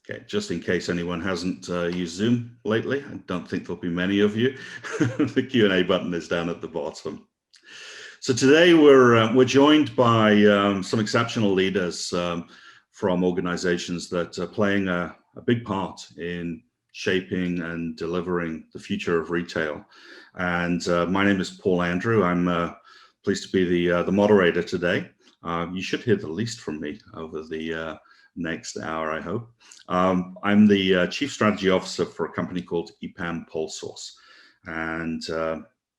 Okay, just in case anyone hasn't used Zoom lately, I don't think there'll be many of you. The Q&A button is down at the bottom. So today we're joined by some exceptional leaders from organizations that are playing a big part in shaping and delivering the future of retail. And my name is Paul Andrew. I'm pleased to be the moderator today. You should hear the least from me over the next hour, I hope. I'm the Chief Strategy Officer for a company called EPAM PolSource. And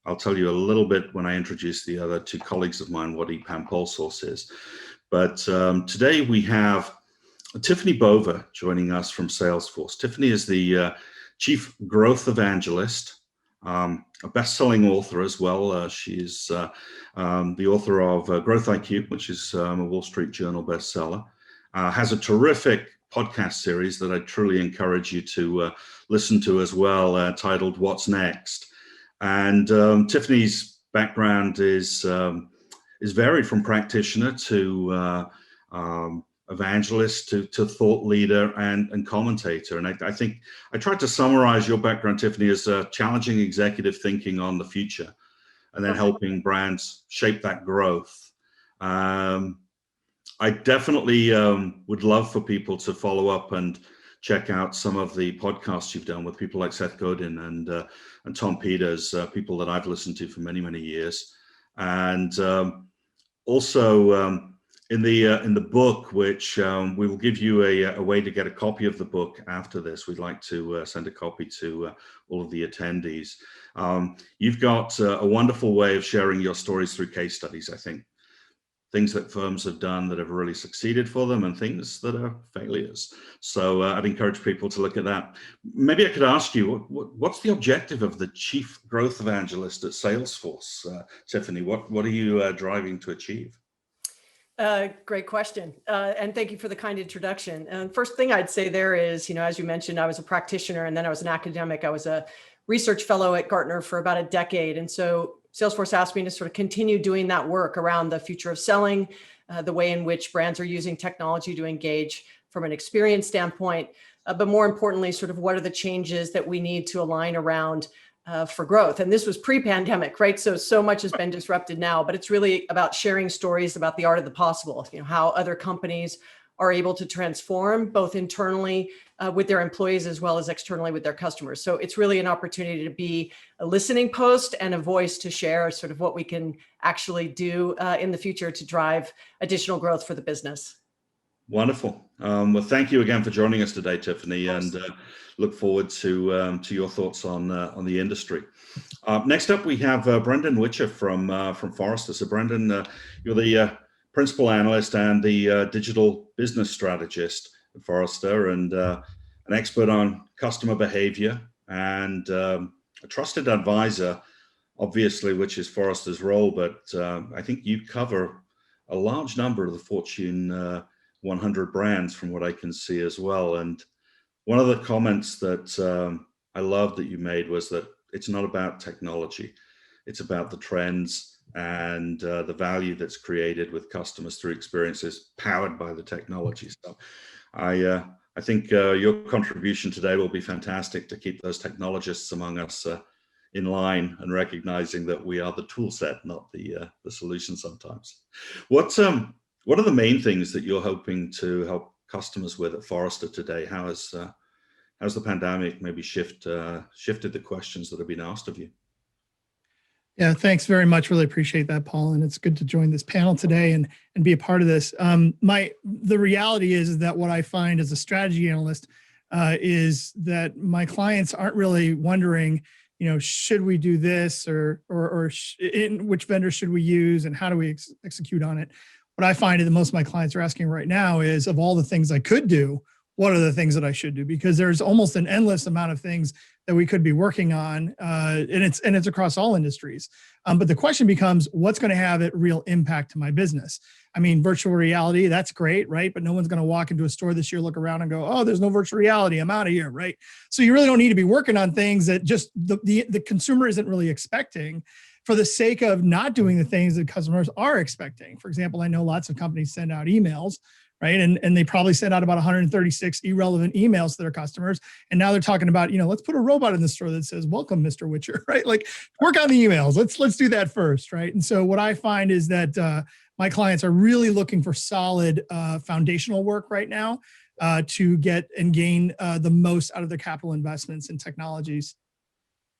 I'll tell you a little bit when I introduce the other two colleagues of mine what EPAM PolSource is. But today we have Tiffany Bova joining us from Salesforce. Tiffany is the Chief Growth Evangelist, a best-selling author as well. She's the author of Growth IQ, which is a Wall Street Journal bestseller. Has a terrific podcast series that I truly encourage you to listen to as well, titled What's Next? And Tiffany's background is varied from practitioner to evangelist to thought leader and commentator. And I think I tried to summarize your background, Tiffany, as challenging executive thinking on the future and then helping brands shape that growth. I definitely would love for people to follow up and check out some of the podcasts you've done with people like Seth Godin and Tom Peters, people that I've listened to for many, many years. And also in the book, which we will give you a way to get a copy of the book after this. We'd like to send a copy to all of the attendees. You've got a wonderful way of sharing your stories through case studies, I think. Things that firms have done that have really succeeded for them and things that are failures. So I'd encourage people to look at that. Maybe I could ask you, what's the objective of the Chief Growth Evangelist at Salesforce? Tiffany, what are you driving to achieve? Great question. And thank you for the kind introduction. First thing I'd say there is, as you mentioned, I was a practitioner and then I was an academic. I was a research fellow at Gartner for about a decade. And so Salesforce asked me to sort of continue doing that work around the future of selling, the way in which brands are using technology to engage from an experience standpoint, but more importantly, sort of what are the changes that we need to align around for growth. And this was pre-pandemic, right? So much has been disrupted now, but it's really about sharing stories about the art of the possible, how other companies are able to transform both internally with their employees as well as externally with their customers. So it's really an opportunity to be a listening post and a voice to share sort of what we can actually do in the future to drive additional growth for the business. Wonderful. Well, thank you again for joining us today, Tiffany, and look forward to your thoughts on the industry. Next up, we have Brendan Witcher from Forrester. So Brendan, you're the principal analyst and the digital business strategist at Forrester, and an expert on customer behavior and a trusted advisor, obviously, which is Forrester's role. But I think you cover a large number of the Fortune 100 brands from what I can see as well. And one of the comments that I loved that you made was that it's not about technology. It's about the trends and the value that's created with customers through experiences powered by the technology. So I think your contribution today will be fantastic to keep those technologists among us in line and recognizing that we are the tool set, not the solution sometimes. What are the main things that you're hoping to help customers with at Forrester today? How's the pandemic maybe shifted the questions that have been asked of you? Yeah, thanks very much. Really appreciate that, Paul. And it's good to join this panel today and be a part of this. The reality is that what I find as a strategy analyst is that my clients aren't really wondering, should we do this or which vendor should we use and how do we execute on it? What I find that most of my clients are asking right now is, of all the things I could do, what are the things that I should do? Because there's almost an endless amount of things that we could be working on, and it's across all industries. But the question becomes, what's going to have a real impact to my business? I mean, virtual reality, that's great, right? But no one's going to walk into a store this year, look around and go, oh, there's no virtual reality, I'm out of here, right? So you really don't need to be working on things that just the consumer isn't really expecting, for the sake of not doing the things that customers are expecting. For example, I know lots of companies send out emails, right? And they probably sent out about 136 irrelevant emails to their customers. And now they're talking about, let's put a robot in the store that says, welcome, Mr. Witcher, right? Like, work on the emails. Let's do that first, right? And so what I find is that my clients are really looking for solid foundational work right now to get and gain the most out of their capital investments in technologies.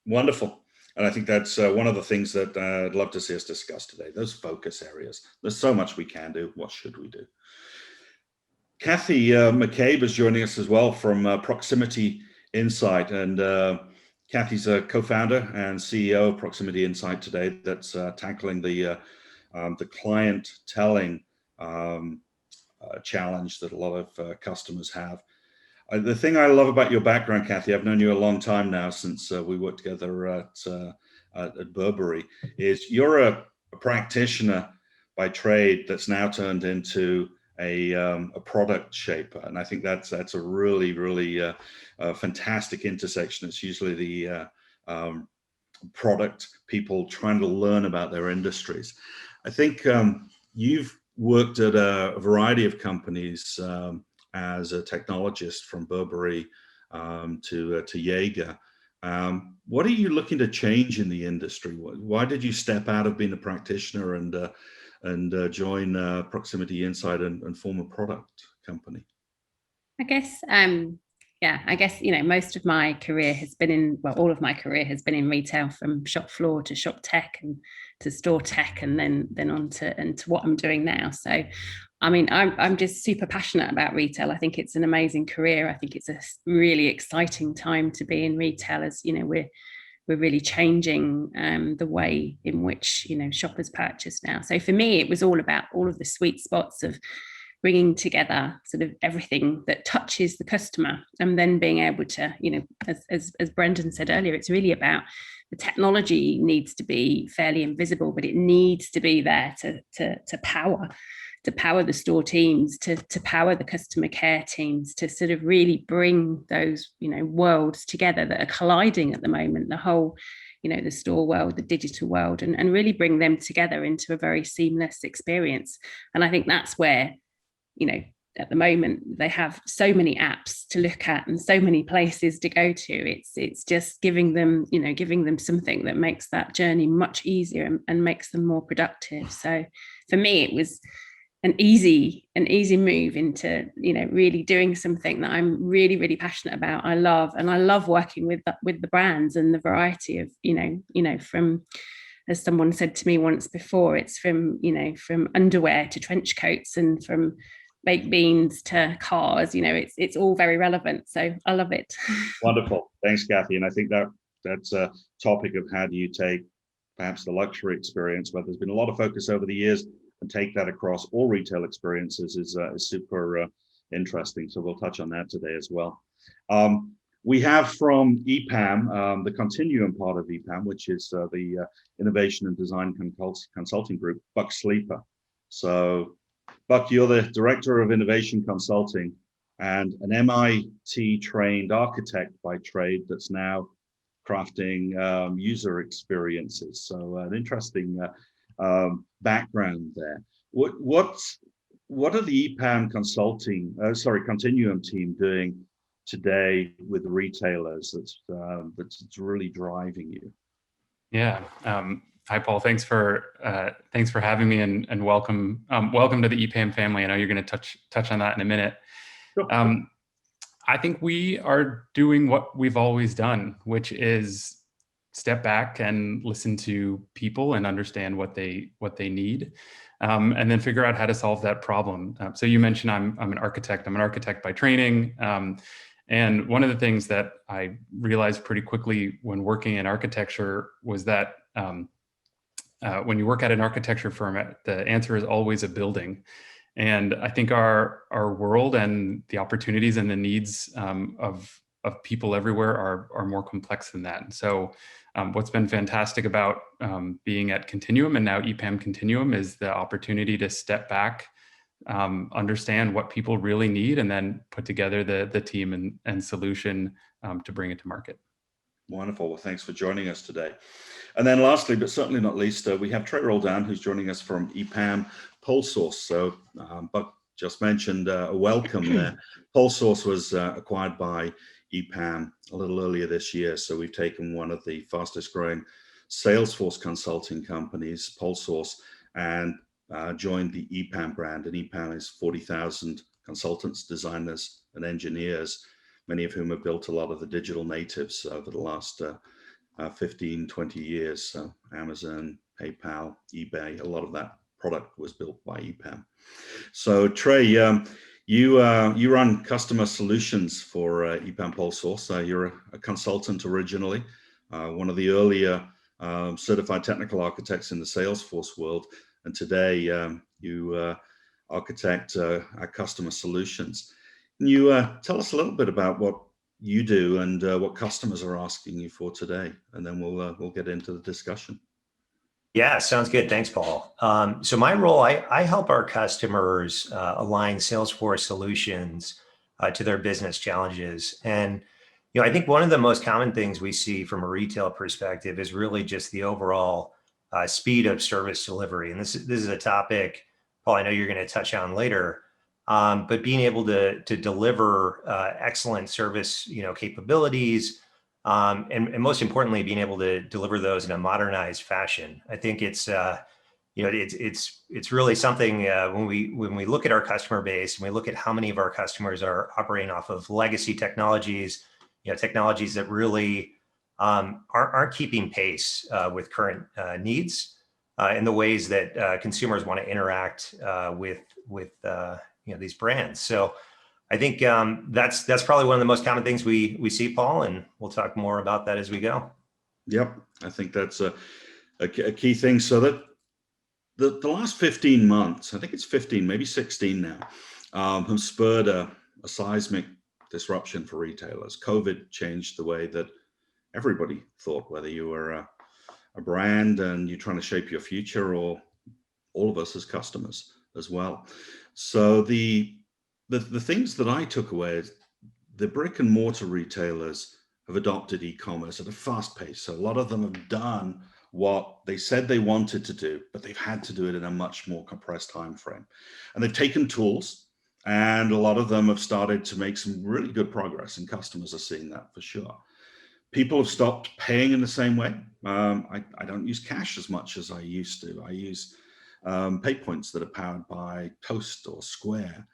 Wonderful. And I think that's one of the things that I'd love to see us discuss today, those focus areas. There's so much we can do. What should we do? Kathy McCabe is joining us as well from Proximity Insight. And Kathy's a co-founder and CEO of Proximity Insight today that's tackling the client telling challenge that a lot of customers have. The thing I love about your background, Kathy, I've known you a long time now since we worked together at Burberry, is you're a practitioner by trade that's now turned into a product shaper. And I think that's a really, really fantastic intersection. It's usually the product people trying to learn about their industries. I think you've worked at a variety of companies as a technologist, from Burberry to Jaeger. What are you looking to change in the industry? Why did you step out of being a practitioner and join Proximity Insight and form a product company? I guess, most of my career has been all of my career has been in retail, from shop floor to shop tech and to store tech, and then on to what I'm doing now. So, I mean, I'm just super passionate about retail. I think it's an amazing career. I think it's a really exciting time to be in retail, as we're really changing the way in which shoppers purchase now. So for me, it was all about all of the sweet spots of bringing together sort of everything that touches the customer, and then being able to, as Brendan said earlier, it's really about the technology needs to be fairly invisible, but it needs to be there to power the store teams, to power the customer care teams, to sort of really bring those worlds together that are colliding at the moment, the whole the store world, the digital world, and really bring them together into a very seamless experience. And I think that's where at the moment they have so many apps to look at and so many places to go to. It's just giving them something that makes that journey much easier and makes them more productive. So for me, it was an easy move into really doing something that I'm really, really passionate about. I love working with the brands and the variety of from, as someone said to me once before, it's from underwear to trench coats, and from baked beans to cars. It's all very relevant. So I love it. Wonderful. Thanks, Kathy. And I think that's a topic of how do you take perhaps the luxury experience, where there's been a lot of focus over the years, and take that across all retail experiences is super interesting. So we'll touch on that today as well. We have from EPAM, the Continuum part of EPAM, which is the Innovation and Design Consulting Group, Buck Sleeper. So Buck, you're the Director of Innovation Consulting and an MIT-trained architect by trade that's now crafting user experiences. So an interesting background there. What are the EPAM Continuum team doing today with retailers that's really driving you? Yeah. Hi, Paul. Thanks for having me, and welcome to the EPAM family. I know you're going to touch on that in a minute. Sure. I think we are doing what we've always done, which is step back and listen to people and understand what they need, and then figure out how to solve that problem. So you mentioned I'm an architect. I'm an architect by training. And one of the things that I realized pretty quickly when working in architecture was that when you work at an architecture firm, the answer is always a building. And I think our world and the opportunities and the needs of people everywhere are more complex than that. And so what's been fantastic about being at Continuum, and now EPAM Continuum, is the opportunity to step back, understand what people really need, and then put together the team and solution to bring it to market. Wonderful. Well, thanks for joining us today. And then lastly, but certainly not least, we have Trey Roldan, who's joining us from EPAM PolSource. So Buck just mentioned a welcome there. PolSource was acquired by EPAM a little earlier this year. So we've taken one of the fastest growing Salesforce consulting companies, PolSource, and joined the EPAM brand. And EPAM is 40,000 consultants, designers, and engineers, many of whom have built a lot of the digital natives over the last 15, 20 years. So Amazon, PayPal, eBay, a lot of that product was built by EPAM. So Trey, you run customer solutions for EPAM PolSource. You're a consultant originally, one of the earlier certified technical architects in the Salesforce world. And today you architect our customer solutions. Can you tell us a little bit about what you do and what customers are asking you for today? And then we'll get into the discussion. Yeah, sounds good. Thanks, Paul. So my role, I help our customers align Salesforce solutions to their business challenges. And, I think one of the most common things we see from a retail perspective is really just the overall speed of service delivery. And this is a topic, Paul, I know you're going to touch on later, but being able to deliver excellent service, capabilities, and most importantly, being able to deliver those in a modernized fashion. I think it's really something when we look at our customer base and we look at how many of our customers are operating off of legacy technologies, technologies that really aren't keeping pace with current needs and the ways that consumers want to interact with these brands. So I think that's probably one of the most common things we see, Paul, and we'll talk more about that as we go. Yep, I think that's a key thing. So that the last 15 months, I think it's 15, maybe 16 now, have spurred a seismic disruption for retailers. COVID changed the way that everybody thought, whether you were a brand and you're trying to shape your future, or all of us as customers as well. So the things that I took away is the brick and mortar retailers have adopted e-commerce at a fast pace. So a lot of them have done what they said they wanted to do, but they've had to do it in a much more compressed time frame. And they've taken tools, and a lot of them have started to make some really good progress, and customers are seeing that for sure. People have stopped paying in the same way. I don't use cash as much as I used to. I use pay points that are powered by Toast or Square.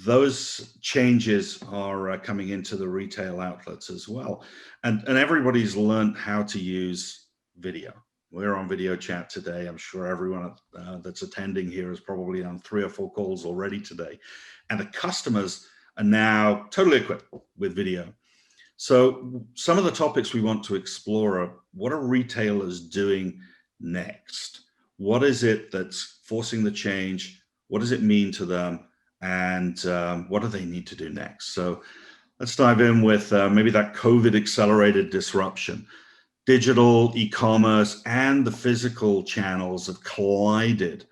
Those changes are coming into the retail outlets as well. And everybody's learned how to use video. We're on video chat today. I'm sure everyone that's attending here is probably on 3 or 4 calls already today. And the customers are now totally equipped with video. So some of the topics we want to explore are, what are retailers doing next? What is it that's forcing the change? What does it mean to them? And what do they need to do next? So let's dive in with maybe that COVID accelerated disruption. Digital, e-commerce, and the physical channels have collided.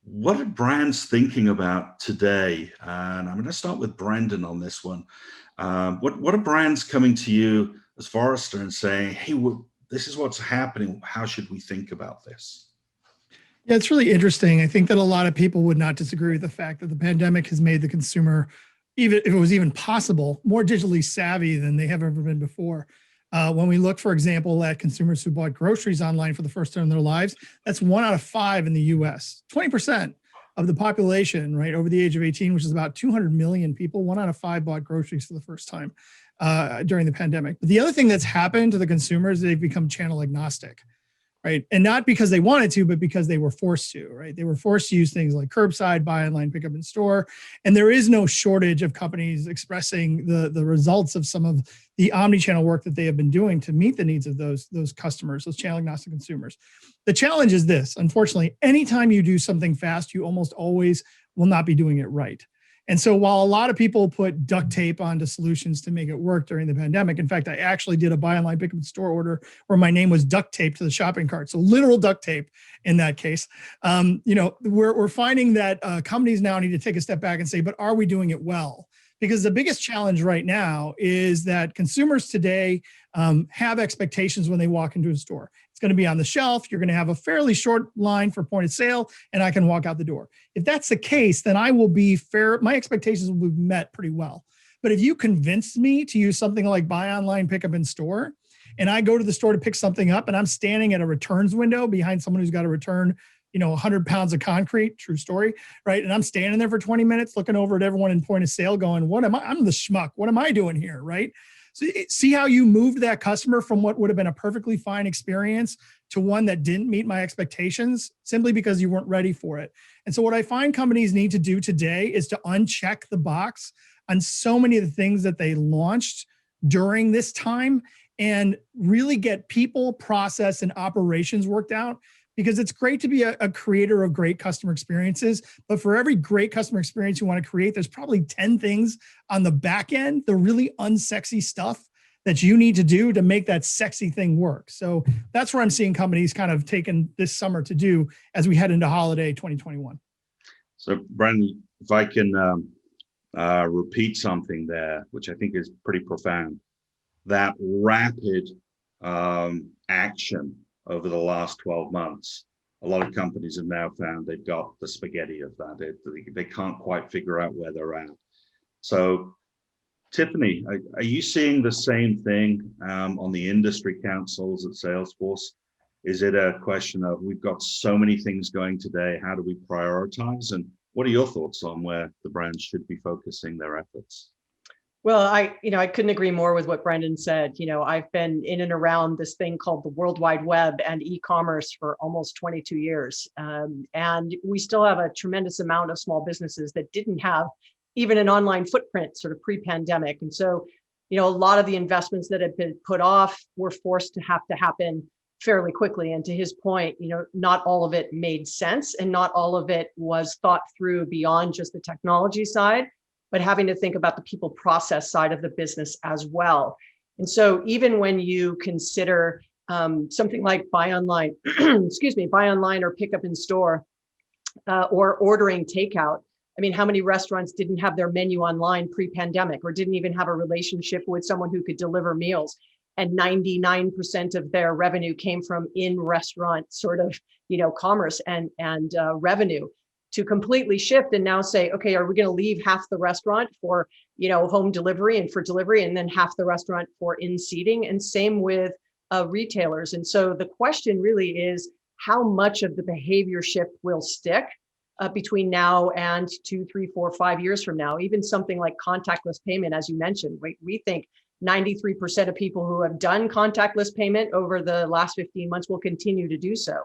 What are brands thinking about today? And I'm going to start with Brendan on this one. What are brands coming to you as Forrester and saying, hey, this is what's happening. How should we think about this? Yeah, it's really interesting. I think that a lot of people would not disagree with the fact that the pandemic has made the consumer, even if it was even possible, more digitally savvy than they have ever been before. When we look, for example, at consumers who bought groceries online for the first time in their lives, that's 1 out of 5 in the US. 20% of the population, right, over the age of 18, which is about 200 million people, 1 out of 5 bought groceries for the first time during the pandemic. But the other thing that's happened to the consumers, they've become channel agnostic. Right. And not because they wanted to, but because they were forced to, right? They were forced to use things like curbside, buy online, pick up in store. And there is no shortage of companies expressing the results of some of the omni-channel work that they have been doing to meet the needs of those customers, those channel agnostic consumers. The challenge is this: unfortunately, anytime you do something fast, you almost always will not be doing it right. And so while a lot of people put duct tape onto solutions to make it work during the pandemic, in fact, I actually did a buy online, pick up in store order where my name was duct taped to the shopping cart. So literal duct tape in that case. We're finding that companies now need to take a step back and say, but are we doing it well? Because the biggest challenge right now is that consumers today have expectations when they walk into a store. It's going to be on the shelf. You're going to have a fairly short line for point of sale, and I can walk out the door. If that's the case, then I will be fair. My expectations will be met pretty well. But if you convince me to use something like buy online, pick up in store, and I go to the store to pick something up and I'm standing at a returns window behind someone who's got to return, 100 pounds of concrete, true story, right? And I'm standing there for 20 minutes looking over at everyone in point of sale going, I'm the schmuck. What am I doing here, right? So see how you moved that customer from what would have been a perfectly fine experience to one that didn't meet my expectations simply because you weren't ready for it. And so what I find companies need to do today is to uncheck the box on so many of the things that they launched during this time and really get people, process, and operations worked out. Because it's great to be a creator of great customer experiences, but for every great customer experience you want to create, there's probably 10 things on the back end, the really unsexy stuff that you need to do to make that sexy thing work. So that's where I'm seeing companies kind of taking this summer to do as we head into holiday 2021. So Brandon, if I can repeat something there, which I think is pretty profound, that rapid action over the last 12 months, a lot of companies have now found they've got the spaghetti of that. They can't quite figure out where they're at. So, Tiffany, are you seeing the same thing on the industry councils at Salesforce? Is it a question of we've got so many things going today, how do we prioritize? And what are your thoughts on where the brands should be focusing their efforts? Well, I couldn't agree more with what Brendan said. I've been in and around this thing called the World Wide Web and e-commerce for almost 22 years. And we still have a tremendous amount of small businesses that didn't have even an online footprint sort of pre-pandemic. And so, a lot of the investments that have been put off were forced to happen fairly quickly. And to his point, not all of it made sense and not all of it was thought through beyond just the technology side, but having to think about the people process side of the business as well. And so even when you consider something like buy online, buy online or pick up in store or ordering takeout, I mean, how many restaurants didn't have their menu online pre-pandemic or didn't even have a relationship with someone who could deliver meals? And 99% of their revenue came from in-restaurant sort of, commerce and revenue. To completely shift and now say, okay, are we going to leave half the restaurant for, home delivery and for delivery, and then half the restaurant for in seating? And same with retailers. And so the question really is, how much of the behavior shift will stick between now and 2, 3, 4, 5 years from now? Even something like contactless payment, as you mentioned, we think 93% of people who have done contactless payment over the last 15 months will continue to do so.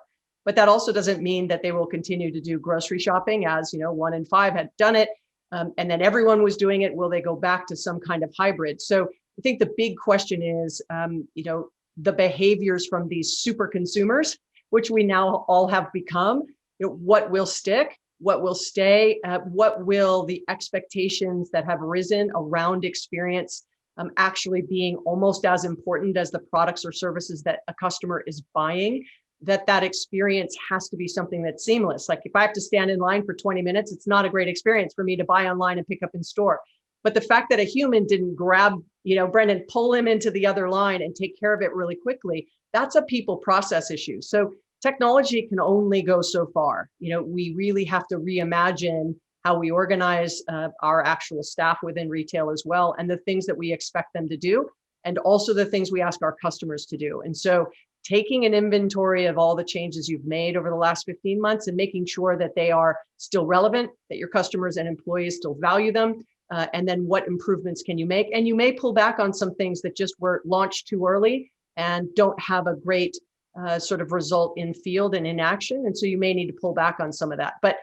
But that also doesn't mean that they will continue to do grocery shopping, as 1 in 5 had done it, and then everyone was doing it. Will they go back to some kind of hybrid? So I think the big question is, the behaviors from these super consumers, which we now all have become. What will stick? What will stay? What will the expectations that have risen around experience actually being almost as important as the products or services that a customer is buying? That experience has to be something that's seamless. Like if I have to stand in line for 20 minutes, it's not a great experience for me to buy online and pick up in store. But the fact that a human didn't grab, Brendan, pull him into the other line and take care of it really quickly, that's a people process issue. So technology can only go so far. We really have to reimagine how we organize our actual staff within retail as well, and the things that we expect them to do, and also the things we ask our customers to do. And so taking an inventory of all the changes you've made over the last 15 months and making sure that they are still relevant, that your customers and employees still value them, and then what improvements can you make? And you may pull back on some things that just were launched too early and don't have a great sort of result in field and in action. And so you may need to pull back on some of that. But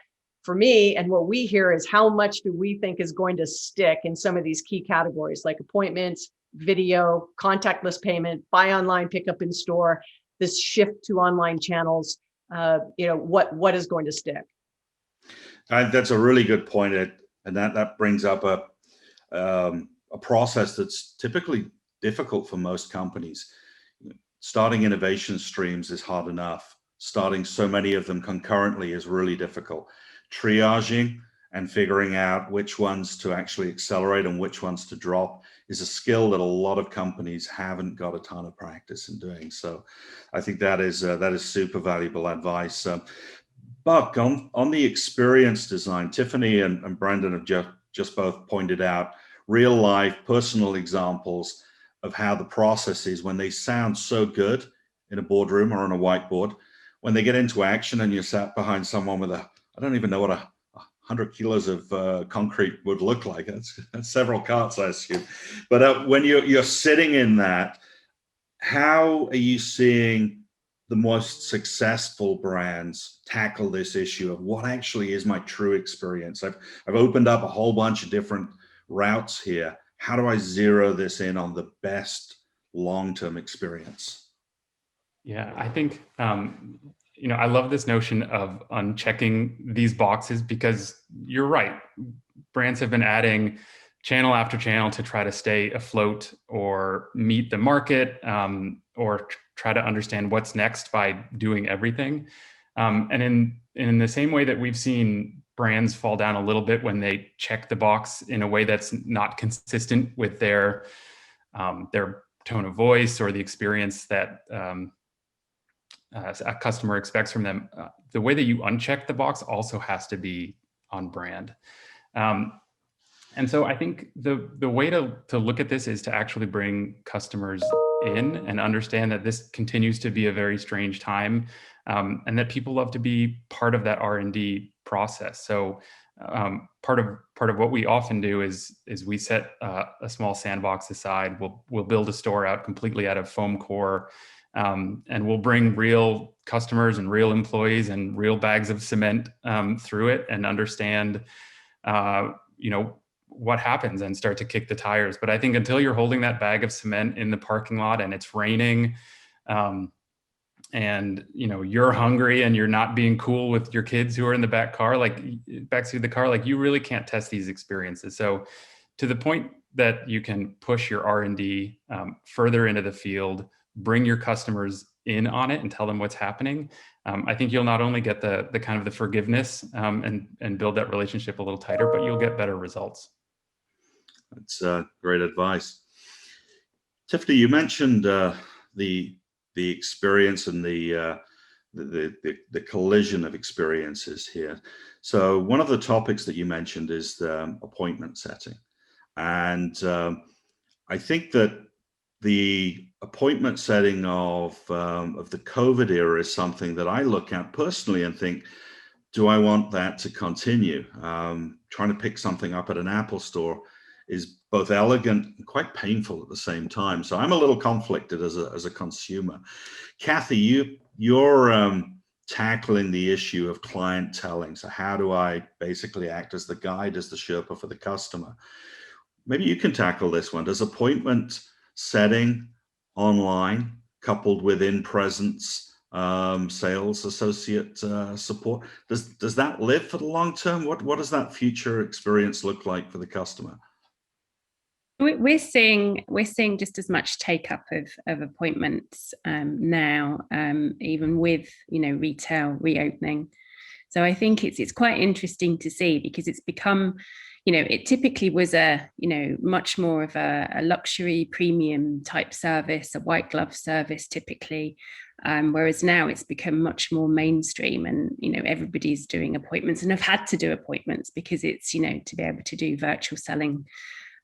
for me, and what we hear is, how much do we think is going to stick in some of these key categories like appointments, video, contactless payment, buy online, pick up in store, this shift to online channels, what is going to stick? That's a really good point, and that brings up a process that's typically difficult for most companies. Starting innovation streams is hard enough. Starting so many of them concurrently is really difficult. Triaging and figuring out which ones to actually accelerate and which ones to drop is a skill that a lot of companies haven't got a ton of practice in doing. So I think that is super valuable advice. Buck, on the experience design, Tiffany and Brandon have just both pointed out real life personal examples of how the process is when they sound so good in a boardroom or on a whiteboard. When they get into action and you're sat behind someone with I don't even know what 100 kilos of concrete would look like. That's several carts, I assume. But when you're sitting in that, how are you seeing the most successful brands tackle this issue of what actually is my true experience? I've opened up a whole bunch of different routes here. How do I zero this in on the best long-term experience? Yeah, I think, I love this notion of unchecking these boxes, because you're right. Brands have been adding channel after channel to try to stay afloat or meet the market, or try to understand what's next by doing everything. And in the same way that we've seen brands fall down a little bit when they check the box in a way that's not consistent with their tone of voice or the experience that a customer expects from them, the way that you uncheck the box also has to be on brand. And so I think the way to look at this is to actually bring customers in and understand that this continues to be a very strange time, and that people love to be part of that R&D process. So part of what we often do is we set a small sandbox aside. We'll build a store out completely out of foam core, and we'll bring real customers and real employees and real bags of cement through it and understand, what happens and start to kick the tires. But I think until you're holding that bag of cement in the parking lot and it's raining, and you're hungry and you're not being cool with your kids who are in the backseat of the car, you really can't test these experiences. So to the point that you can push your R&D further into the field, bring your customers in on it and tell them what's happening, I think you'll not only get the kind of the forgiveness and build that relationship a little tighter, but you'll get better results. That's great advice. Tiffany, you mentioned the experience and the collision of experiences here. So one of the topics that you mentioned is the appointment setting, and I think that the appointment setting of the COVID era is something that I look at personally and think, do I want that to continue? Trying to pick something up at an Apple store is both elegant and quite painful at the same time. So I'm a little conflicted as a consumer. Kathy, you're tackling the issue of clienteling. So how do I basically act as the guide, as the Sherpa for the customer? Maybe you can tackle this one. Does appointment setting online coupled with in-presence sales associate support, does that live for the long term? What does that future experience look like for the customer? We're seeing just as much take up of appointments now, even with retail reopening. So I think it's quite interesting to see, because it's become, it typically was a much more of a luxury premium type service, a white glove service typically, whereas now it's become much more mainstream, and everybody's doing appointments and have had to do appointments because it's to be able to do virtual selling.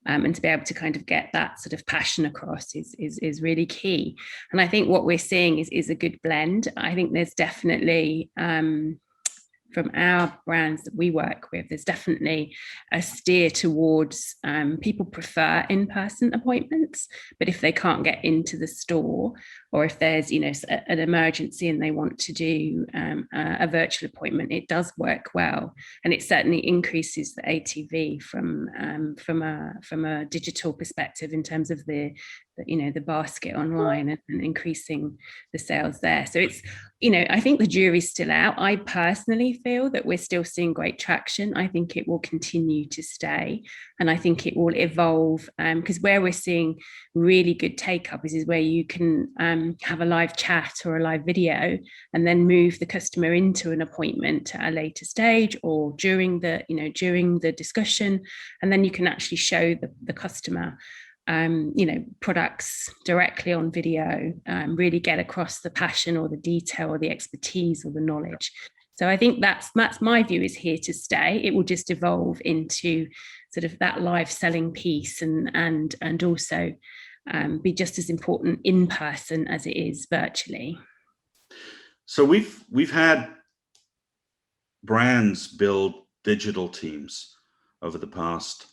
And to be able to kind of get that sort of passion across is really key. And I think what we're seeing is a good blend. I think there's definitely, from our brands that we work with, there's definitely a steer towards people prefer in-person appointments, but if they can't get into the store, or if there's an emergency and they want to do a virtual appointment, it does work well, and it certainly increases the ATV from a digital perspective in terms of the basket online, and increasing the sales there. So it's I think the jury's still out. I personally feel that we're still seeing great traction. I think it will continue to stay, and I think it will evolve, because where we're seeing really good take up is where you can have a live chat or a live video, and then move the customer into an appointment at a later stage or during the discussion, and then you can actually show the customer products directly on video, really get across the passion or the detail or the expertise or the knowledge. So I think that's my view, is here to stay. It will just evolve into sort of that live selling piece, and also be just as important in person as it is virtually. So we've had brands build digital teams over the past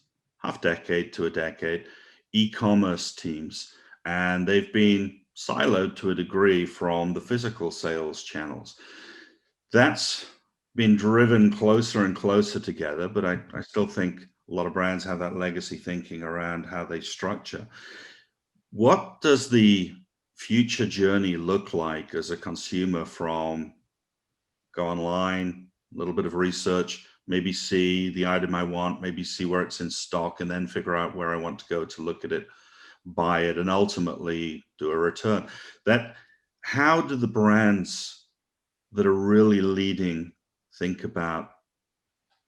half decade to a decade, e-commerce teams, and they've been siloed to a degree from the physical sales channels. That's been driven closer and closer together, but I still think a lot of brands have that legacy thinking around how they structure. What does the future journey look like as a consumer from go online, a little bit of research, maybe see the item I want, maybe see where it's in stock, and then figure out where I want to go to look at it, buy it, and ultimately do a return? How do the brands that are really leading think about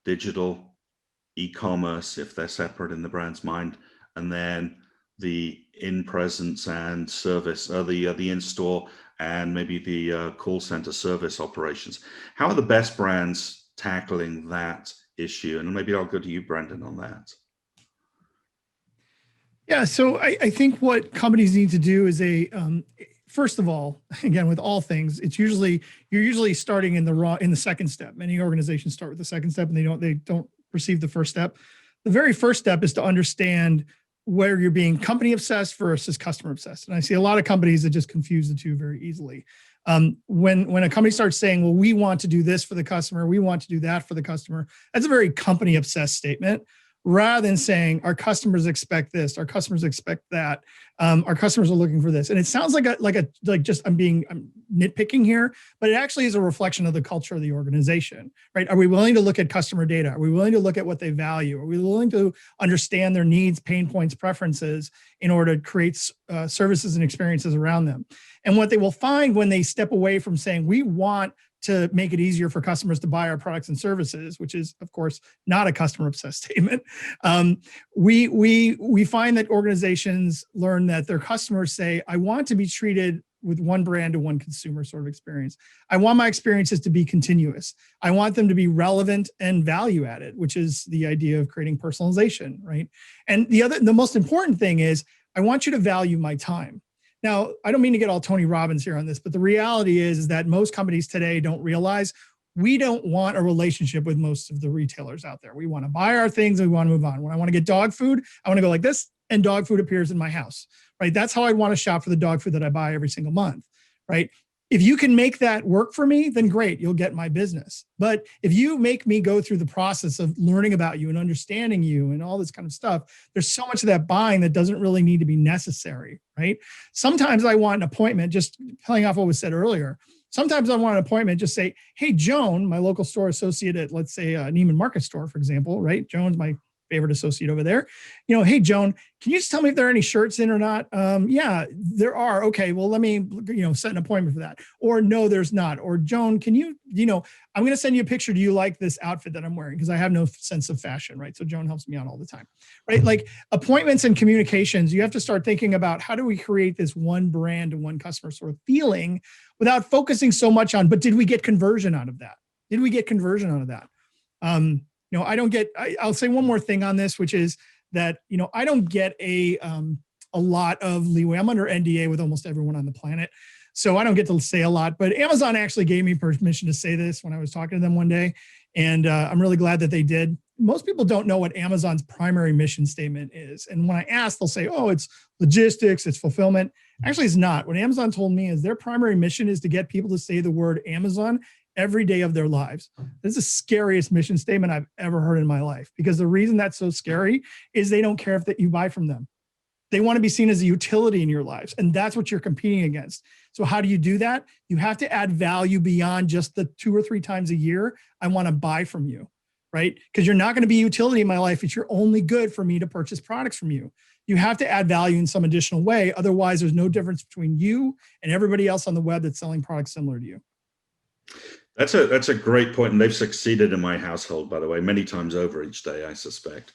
digital, e-commerce, if they're separate in the brand's mind, and then the in-presence and service, the in-store and maybe the call center service operations? How are the best brands tackling that issue? And maybe I'll go to you, Brendan, on that. Yeah, so I think what companies need to do is first of all, again, with all things, you're usually starting in the second step. Many organizations start with the second step and they don't receive the first step. The very first step is to understand where you're being company obsessed versus customer obsessed. And I see a lot of companies that just confuse the two very easily. When a company starts saying, well, we want to do this for the customer, we want to do that for the customer, that's a very company obsessed statement, rather than saying our customers expect this, our customers expect that, our customers are looking for this. And it sounds like I'm nitpicking here, but it actually is a reflection of the culture of the organization, right? Are we willing to look at customer data? Are we willing to look at what they value? Are we willing to understand their needs, pain points, preferences in order to create services and experiences around them? And what they will find when they step away from saying, we want to make it easier for customers to buy our products and services, which is, of course, not a customer obsessed statement. We find that organizations learn that their customers say, I want to be treated with one brand and one consumer sort of experience. I want my experiences to be continuous. I want them to be relevant and value added, which is the idea of creating personalization, right? And the most important thing is, I want you to value my time. Now, I don't mean to get all Tony Robbins here on this, but the reality is that most companies today don't realize we don't want a relationship with most of the retailers out there. We want to buy our things and we want to move on. When I want to get dog food, I want to go like this and dog food appears in my house, right? That's how I want to shop for the dog food that I buy every single month, right? If you can make that work for me, then great, you'll get my business. But if you make me go through the process of learning about you and understanding you and all this kind of stuff, there's so much of that buying that doesn't really need to be necessary, right? Sometimes I want an appointment, just playing off what was said earlier. Sometimes I want an appointment, just say, hey, Joan, my local store associate at, let's say, Neiman Marcus store, for example, right? Joan's my favorite associate over there. Hey, Joan, can you just tell me if there are any shirts in or not? Yeah, there are. Okay, well, let me, set an appointment for that. Or no, there's not. Or Joan, can you, I'm going to send you a picture. Do you like this outfit that I'm wearing? Because I have no sense of fashion, right? So Joan helps me out all the time, right? Like appointments and communications, you have to start thinking about how do we create this one brand and one customer sort of feeling without focusing so much on, but did we get conversion out of that? Did we get conversion out of that? I'll say one more thing on this, which is that, I don't get a lot of leeway. I'm under NDA with almost everyone on the planet, so I don't get to say a lot, but Amazon actually gave me permission to say this when I was talking to them one day. And I'm really glad that they did. Most people don't know what Amazon's primary mission statement is. And when I ask, they'll say, oh, it's logistics, it's fulfillment. Actually, it's not. What Amazon told me is their primary mission is to get people to say the word Amazon every day of their lives. This is the scariest mission statement I've ever heard in my life, because the reason that's so scary is they don't care if you buy from them. They want to be seen as a utility in your lives, and that's what you're competing against. So how do you do that? You have to add value beyond just the 2 or 3 times a year I want to buy from you. right? Because you're not going to be utility in my life if you're only good for me to purchase products from you. You have to add value in some additional way. Otherwise, there's no difference between you and everybody else on the web that's selling products similar to you. That's a great point, and they've succeeded in my household, by the way, many times over each day, I suspect.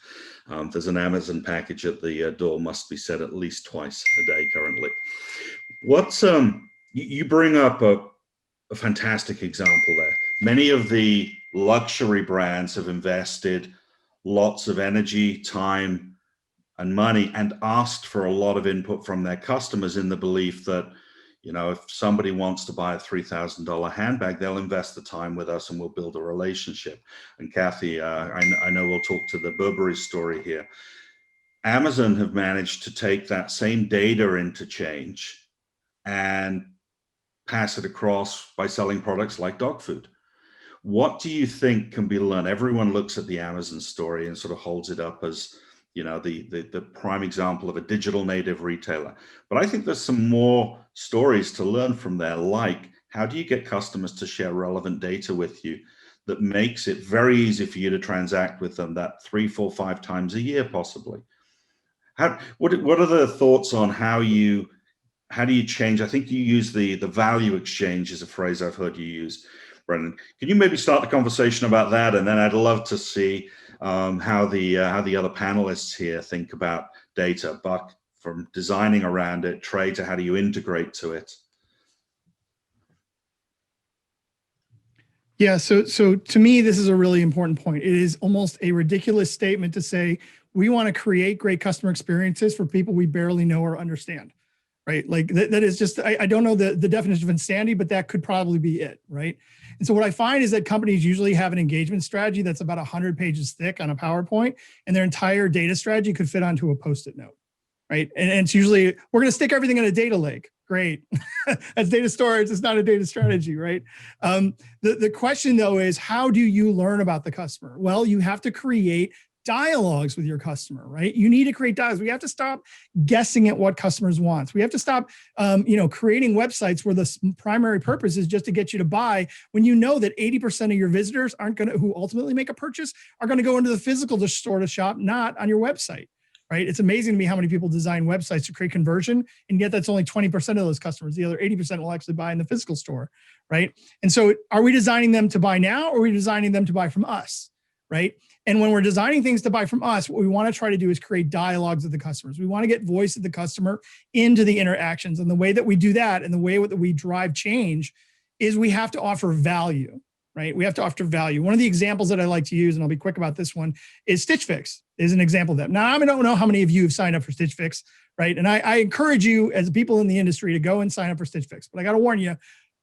There's an Amazon package at the door, must be said at least twice a day currently. What's you bring up a fantastic example there. Many of the luxury brands have invested lots of energy, time, and money, and asked for a lot of input from their customers in the belief that, you know, if somebody wants to buy a $3,000 handbag, they'll invest the time with us and we'll build a relationship. And Kathy, I know we'll talk to the Burberry story here. Amazon have managed to take that same data interchange and pass it across by selling products like dog food. What do you think can be learned? Everyone looks at the Amazon story and sort of holds it up as, you know, the prime example of a digital native retailer. But I think there's some more stories to learn from there, like how do you get customers to share relevant data with you that makes it very easy for you to transact with them that 3, 4, 5 times a year, possibly? What are the thoughts on how do you change? I think you use the value exchange is a phrase I've heard you use, Brendan. Can you maybe start the conversation about that? And then I'd love to see how the other panelists here think about data. Buck, from designing around it, Trey, to how do you integrate to it? Yeah, so to me, this is a really important point. It is almost a ridiculous statement to say we want to create great customer experiences for people we barely know or understand, right? Like that is just, I don't know the definition of insanity, but that could probably be it, right? And so what I find is that companies usually have an engagement strategy that's about 100 pages thick on a PowerPoint, and their entire data strategy could fit onto a Post-it note, right? And it's usually, we're going to stick everything in a data lake. Great. That's data storage. It's not a data strategy, right? The question though is, how do you learn about the customer? Well, you have to create dialogues with your customer, right? You need to create dialogues. We have to stop guessing at what customers want. We have to stop, creating websites where the primary purpose is just to get you to buy, when you know that 80% of your visitors who ultimately make a purchase are going to go into the physical store to shop, not on your website. Right? It's amazing to me how many people design websites to create conversion, and yet that's only 20% of those customers. The other 80% will actually buy in the physical store, right? And so are we designing them to buy now, or are we designing them to buy from us, right? And when we're designing things to buy from us, what we want to try to do is create dialogues with the customers. We want to get voice of the customer into the interactions. And the way that we do that, and the way that we drive change, is we have to offer value. Right? We have to offer value. One of the examples that I like to use, and I'll be quick about this one, is Stitch Fix is an example of that. Now, I don't know how many of you have signed up for Stitch Fix, right? And I encourage you as people in the industry to go and sign up for Stitch Fix. But I got to warn you,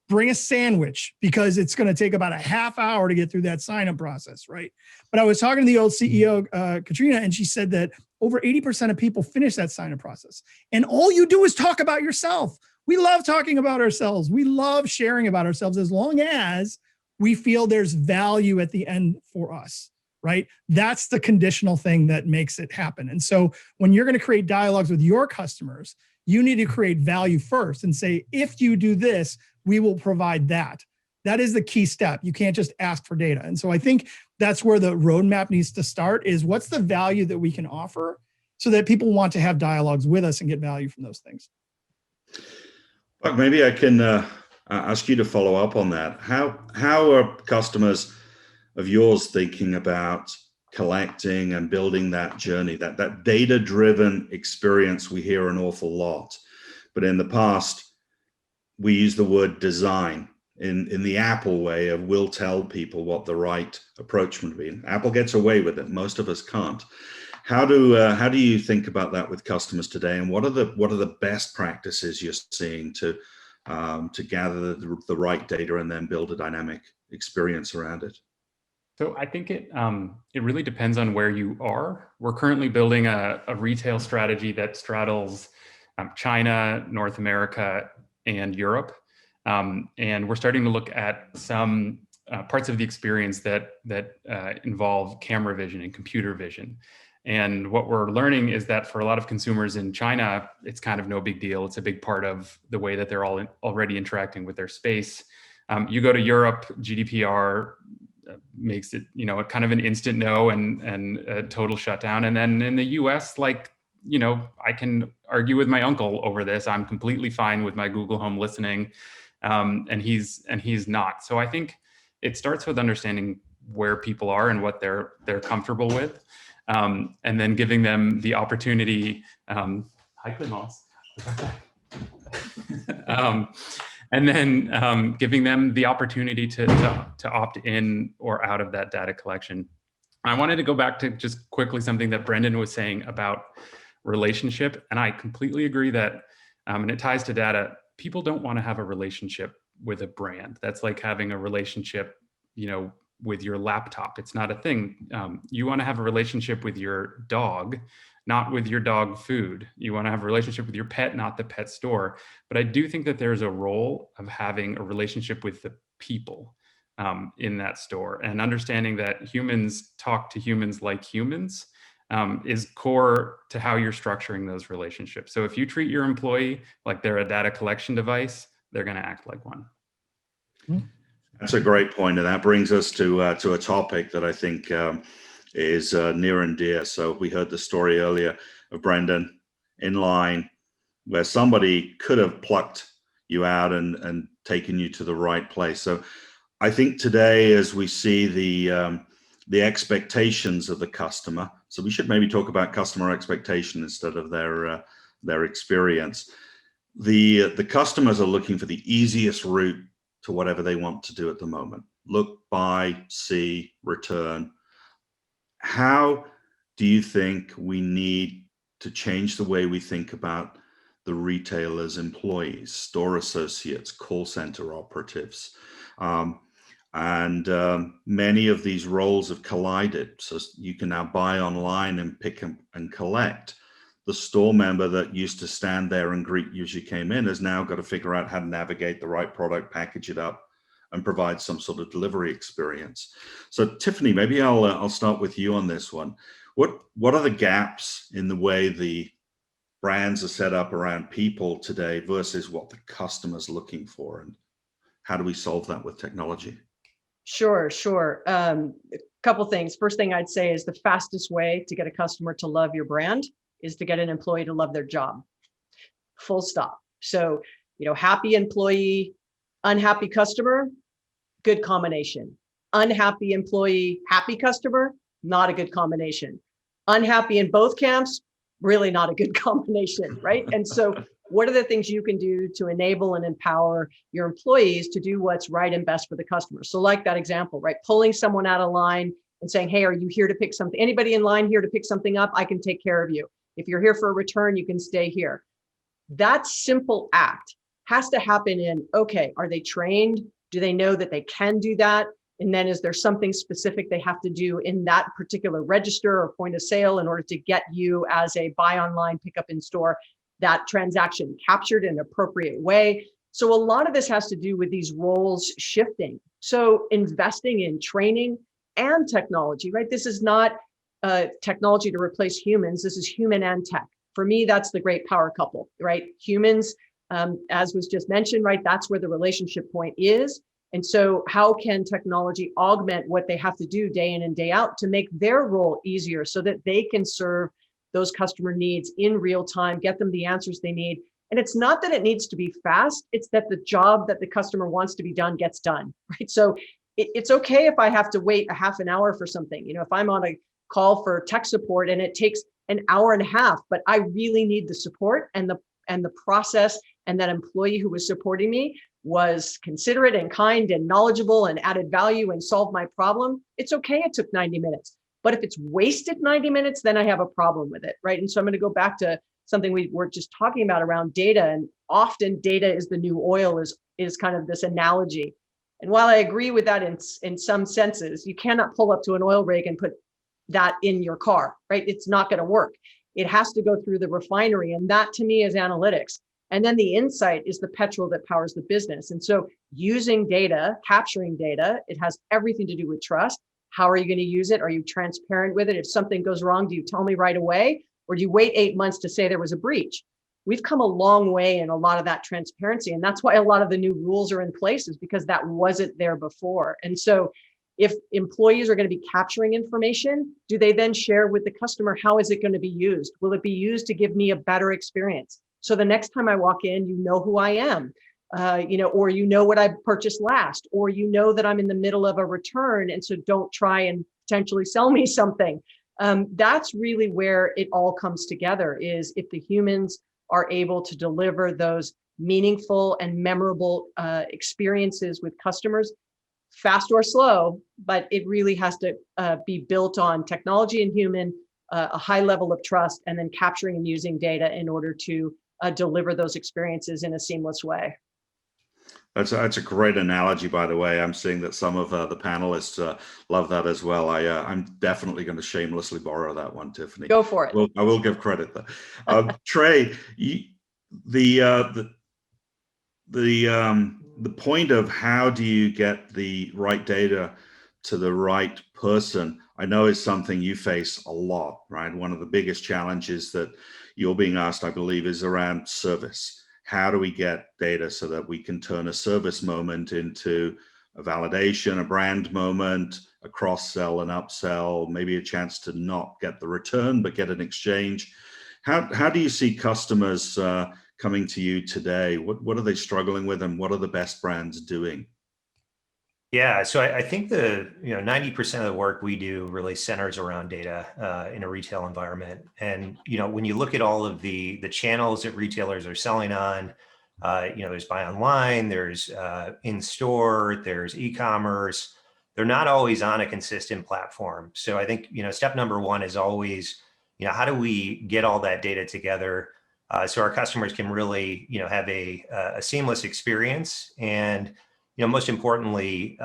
bring a sandwich, because it's going to take about a half hour to get through that sign up process, right? But I was talking to the old CEO, Katrina, and she said that over 80% of people finish that sign up process. And all you do is talk about yourself. We love talking about ourselves. We love sharing about ourselves, as long as we feel there's value at the end for us, right? That's the conditional thing that makes it happen. And so when you're going to create dialogues with your customers, you need to create value first and say, if you do this, we will provide that. That is the key step. You can't just ask for data. And so I think that's where the roadmap needs to start, is what's the value that we can offer so that people want to have dialogues with us and get value from those things. Well, maybe I can ask you to follow up on that. How are customers of yours thinking about collecting and building that journey, that data-driven experience? We hear an awful lot, but in the past, we use the word design in the Apple way of, we'll tell people what the right approach would be. Apple gets away with it. Most of us can't. How do you think about that with customers today, and what are the best practices you're seeing to gather the right data and then build a dynamic experience around it? So I think it really depends on where you are. We're currently building a retail strategy that straddles China, North America, and Europe. And we're starting to look at some parts of the experience that involve camera vision and computer vision. And what we're learning is that for a lot of consumers in China, it's kind of no big deal. It's a big part of the way that they're already interacting with their space. You go to Europe, GDPR makes it, a kind of an instant no and a total shutdown. And then in the US, like, I can argue with my uncle over this. I'm completely fine with my Google Home listening, and he's not. So I think it starts with understanding where people are and what they're comfortable with, and then giving them the opportunity. Hi, Clemence. And then giving them the opportunity to opt in or out of that data collection. I wanted to go back to just quickly something that Brendan was saying about relationship. And I completely agree that, and it ties to data, people don't want to have a relationship with a brand. That's like having a relationship, with your laptop. It's not a thing. You want to have a relationship with your dog, not with your dog food. You want to have a relationship with your pet, not the pet store. But I do think that there's a role of having a relationship with the people in that store, and understanding that humans talk to humans like humans is core to how you're structuring those relationships. So if you treat your employee like they're a data collection device, they're going to act like one. That's a great point, and that brings us to a topic that I think is near and dear. So we heard the story earlier of Brendan in line, where somebody could have plucked you out and taken you to the right place. So I think today, as we see the expectations of the customer, so we should maybe talk about customer expectation instead of their experience. The customers are looking for the easiest route to whatever they want to do at the moment. Look, buy, see, return. How do you think we need to change the way we think about the retailers' employees, store associates, call center operatives? Many of these roles have collided. So you can now buy online and pick and collect. The store member that used to stand there and greet you as you came in has now got to figure out how to navigate the right product, package it up, and provide some sort of delivery experience. So Tiffany, maybe I'll start with you on this one. What are the gaps in the way the brands are set up around people today versus what the customer's looking for, and how do we solve that with technology? Sure. A couple things. First thing I'd say is the fastest way to get a customer to love your brand is to get an employee to love their job. Full stop. So, happy employee, unhappy customer, good combination. Unhappy employee, happy customer, not a good combination. Unhappy in both camps, really not a good combination, right? And so what are the things you can do to enable and empower your employees to do what's right and best for the customer? So like that example, right? Pulling someone out of line and saying, hey, are you here to pick something? Anybody in line here to pick something up? I can take care of you. If you're here for a return, you can stay here. That simple act has to happen in, okay, are they trained? Do they know that they can do that? And then is there something specific they have to do in that particular register or point of sale in order to get you as a buy online, pick up in store, that transaction captured in an appropriate way? So a lot of this has to do with these roles shifting. So investing in training and technology, right? This is not technology to replace humans. This is human and tech. For me, that's the great power couple, right? Humans, as was just mentioned, right? That's where the relationship point is. And so how can technology augment what they have to do day in and day out to make their role easier so that they can serve those customer needs in real time, get them the answers they need? And it's not that it needs to be fast, it's that the job that the customer wants to be done gets done, right? So it's okay if I have to wait a half an hour for something. If I'm on a call for tech support and it takes an hour and a half, but I really need the support and the process, and that employee who was supporting me was considerate and kind and knowledgeable and added value and solved my problem. It's okay, it took 90 minutes. But if it's wasted 90 minutes, then I have a problem with it, right? And so I'm going to go back to something we were just talking about around data. And often data is the new oil is kind of this analogy. And while I agree with that in some senses, you cannot pull up to an oil rig and put that in your car, right? It's not going to work. It has to go through the refinery. And that to me is analytics. And then the insight is the petrol that powers the business. And so using data, capturing data, it has everything to do with trust. How are you going to use it? Are you transparent with it? If something goes wrong, do you tell me right away? Or do you wait 8 months to say there was a breach? We've come a long way in a lot of that transparency. And that's why a lot of the new rules are in place, is because that wasn't there before. And so If employees are going to be capturing information, do they then share with the customer, how is it going to be used? Will it be used to give me a better experience? So the next time I walk in, you know who I am, or you know what I purchased last, or you know that I'm in the middle of a return, and so don't try and potentially sell me something. That's really where it all comes together, is if the humans are able to deliver those meaningful and memorable experiences with customers, fast or slow, but it really has to be built on technology and human, a high level of trust, and then capturing and using data in order to deliver those experiences in a seamless way. That's a great analogy, by the way. I'm seeing that some of the panelists love that as well. I'm definitely going to shamelessly borrow that one, Tiffany. Go for it. Well, I will give credit there. Trey, the point of how do you get the right data to the right person, I know is something you face a lot, right? One of the biggest challenges that you're being asked, I believe, is around service. How do we get data so that we can turn a service moment into a validation, a brand moment, a cross-sell, an upsell, maybe a chance to not get the return, but get an exchange? How do you see customers coming to you today? What are they struggling with, and what are the best brands doing? Yeah, so I think 90% of the work we do really centers around data in a retail environment. And when you look at all of the channels that retailers are selling on, there's buy online, there's in store, there's e-commerce. They're not always on a consistent platform. So I think step number one is always how do we get all that data together so our customers can really have a seamless experience, and most importantly,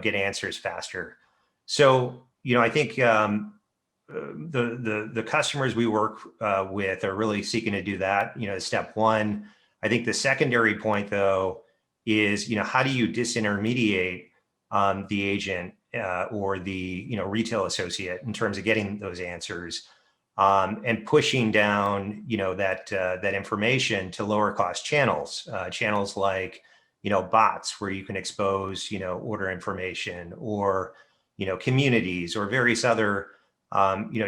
get answers faster. So, I think the customers we work with are really seeking to do that. Step one. I think the secondary point, though, is how do you disintermediate the agent or the retail associate in terms of getting those answers and pushing down that information to lower cost channels, channels like bots where you can expose, order information, or, communities or various other,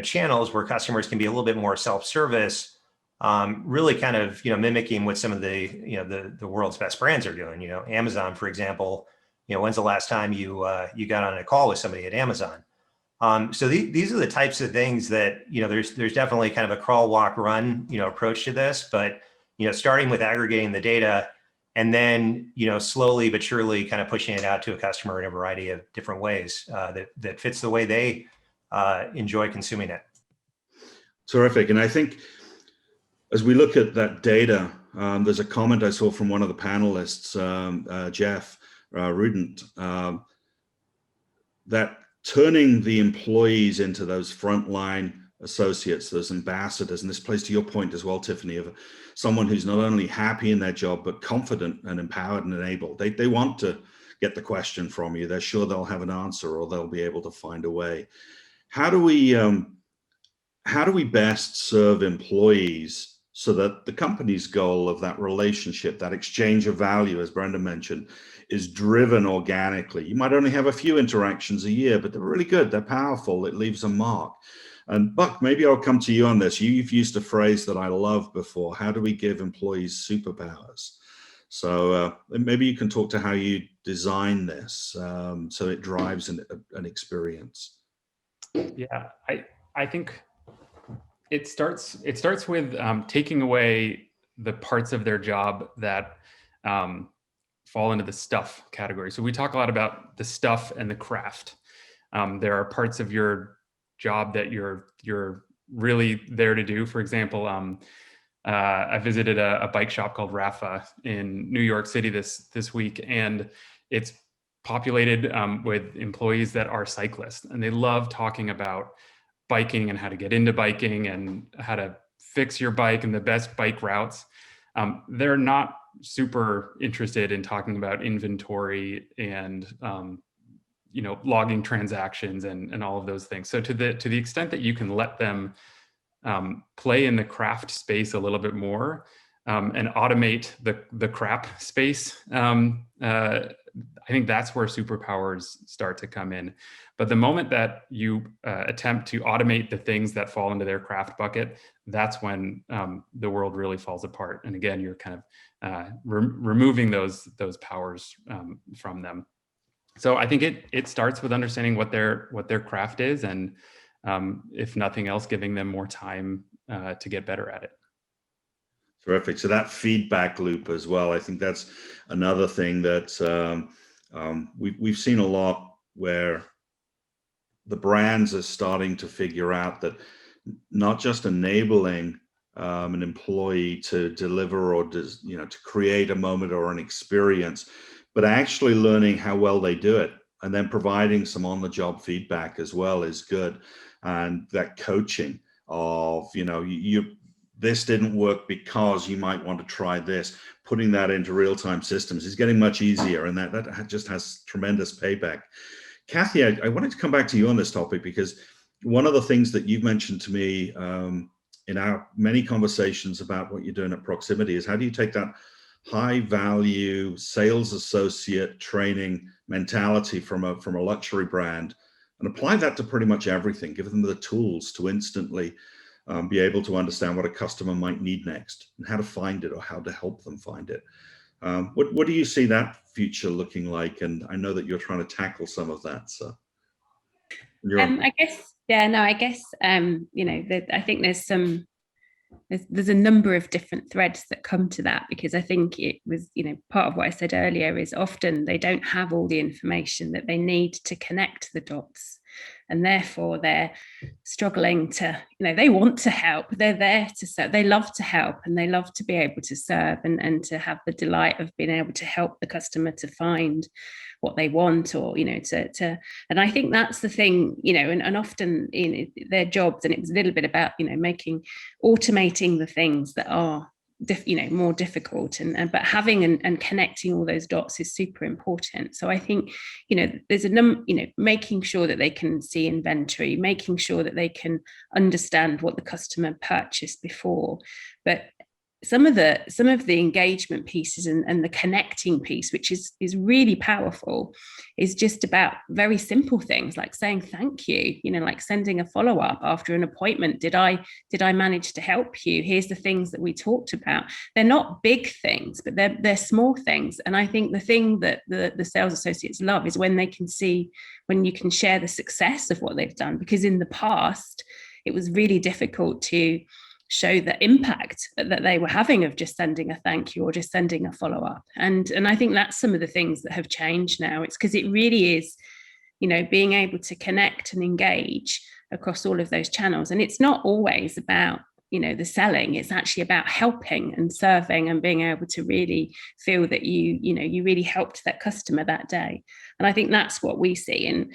channels where customers can be a little bit more self-service, really kind of, mimicking what some of the world's best brands are doing. Amazon, for example, when's the last time you got on a call with somebody at Amazon? So these are the types of things that, there's definitely kind of a crawl, walk, run, approach to this, but, starting with aggregating the data, and then, slowly but surely kind of pushing it out to a customer in a variety of different ways that fits the way they enjoy consuming it. Terrific. And I think as we look at that data, there's a comment I saw from one of the panelists, Jeff Rudent, that turning the employees into those frontline associates, those ambassadors, and this plays to your point as well, Tiffany, of someone who's not only happy in their job, but confident and empowered and enabled. They want to get the question from you. They're sure they'll have an answer, or they'll be able to find a way. How do we best serve employees so that the company's goal of that relationship, that exchange of value, as Brenda mentioned, is driven organically? You might only have a few interactions a year, but they're really good. They're powerful. It leaves a mark. And Buck, maybe I'll come to you on this. You've used a phrase that I love before. How do we give employees superpowers? So maybe you can talk to how you design this so it drives an experience. Yeah, I think it starts with taking away the parts of their job that fall into the stuff category. So we talk a lot about the stuff and the craft. There are parts of your job that you're really there to do. For example, I visited a bike shop called Rafa in New York City this week, and it's populated with employees that are cyclists, and they love talking about biking and how to get into biking and how to fix your bike and the best bike routes. They're not super interested in talking about inventory and logging transactions and all of those things. So to the extent that you can let them play in the craft space a little bit more and automate the crap space, I think that's where superpowers start to come in. But the moment that you attempt to automate the things that fall into their craft bucket, that's when the world really falls apart. And again, you're kind of removing those powers from them. So I think it starts with understanding what their craft is, and if nothing else, giving them more time to get better at it. Terrific. So that feedback loop as well, I think that's another thing that we've seen a lot, where the brands are starting to figure out that not just enabling an employee to deliver or to create a moment or an experience, but actually learning how well they do it, and then providing some on-the-job feedback as well is good. And that coaching of, this didn't work because you might want to try this, putting that into real-time systems is getting much easier, and that just has tremendous payback. Kathy, I wanted to come back to you on this topic, because one of the things that you've mentioned to me in our many conversations about what you're doing at Proximity is, how do you take that high value sales associate training mentality from a luxury brand and apply that to pretty much everything, give them the tools to instantly be able to understand what a customer might need next and how to find it or how to help them find it. What do you see that future looking like? And I know that you're trying to tackle some of that. So, I guess, I think there's a number of different threads that come to that, because I think it was, part of what I said earlier is often they don't have all the information that they need to connect the dots. And therefore they're struggling to, they want to help, they're there to serve, they love to help, and they love to be able to serve and to have the delight of being able to help the customer to find what they want, or, and I think that's the thing, and often in their jobs, and it was a little bit about, automating the things that are more difficult, but having and connecting all those dots is super important. So I think there's making sure that they can see inventory, making sure that they can understand what the customer purchased before, but some of the engagement pieces and the connecting piece, which is really powerful, is just about very simple things like saying thank you, like sending a follow-up after an appointment. Did I manage to help you? Here's the things that we talked about. They're not big things, but they're small things. And I think the thing that the sales associates love is when you can share the success of what they've done, because in the past it was really difficult to show the impact that they were having of just sending a thank you or just sending a follow-up. And I think that's some of the things that have changed now. It's because it really is, being able to connect and engage across all of those channels. And it's not always about, the selling. It's actually about helping and serving and being able to really feel that you really helped that customer that day. And I think that's what we see. And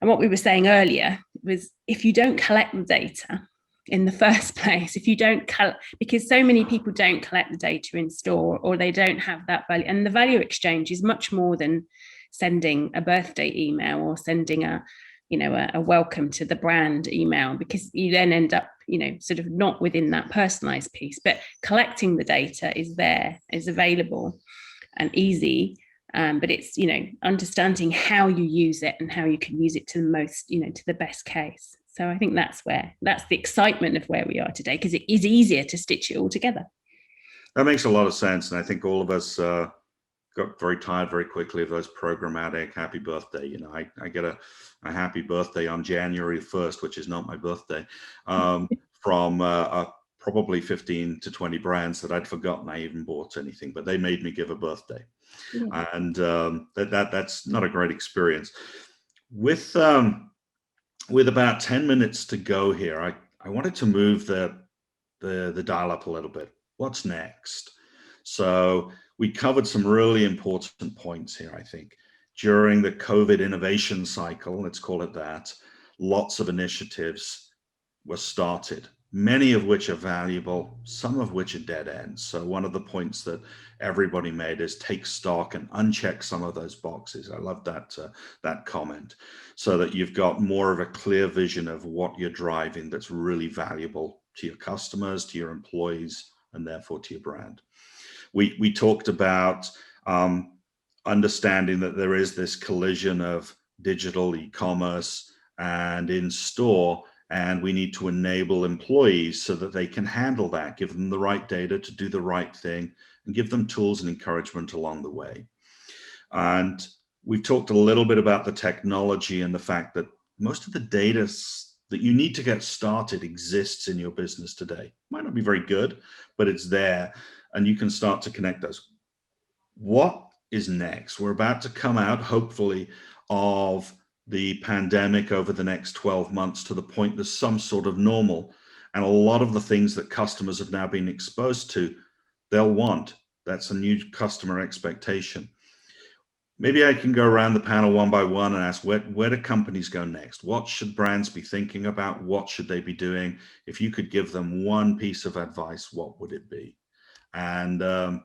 what we were saying earlier was, if you don't collect the data in the first place, if you don't because so many people don't collect the data in store, or they don't have that value. And the value exchange is much more than sending a birthday email or sending a welcome to the brand email, because you then end up sort of not within that personalized piece. But collecting the data is available and easy, but it's understanding how you use it and how you can use it to the most, to the best case. So I think that's the excitement of where we are today, because it is easier to stitch it all together. That makes a lot of sense. And I think all of us got very tired very quickly of those programmatic happy birthday. I get a happy birthday on January 1st, which is not my birthday, from probably 15 to 20 brands that I'd forgotten I even bought anything, but they made me give a birthday. Yeah. And that's not a great experience. With about 10 minutes to go here, I wanted to move the dial up a little bit. What's next? So we covered some really important points here, I think. During the COVID innovation cycle, let's call it that, lots of initiatives were started, many of which are valuable, some of which are dead ends. So one of the points that everybody made is take stock and uncheck some of those boxes. I love that comment, so that you've got more of a clear vision of what you're driving that's really valuable to your customers, to your employees, and therefore to your brand. We talked about understanding that there is this collision of digital e-commerce and in-store, and we need to enable employees so that they can handle that, give them the right data to do the right thing, and give them tools and encouragement along the way. And we've talked a little bit about the technology and the fact that most of the data that you need to get started exists in your business today. Might not be very good, but it's there, and you can start to connect those. What is next? We're about to come out, hopefully, of the pandemic over the next 12 months to the point there's some sort of normal. And a lot of the things that customers have now been exposed to, they'll want. That's a new customer expectation. Maybe I can go around the panel one by one and ask, where do companies go next? What should brands be thinking about? What should they be doing? If you could give them one piece of advice, what would it be? And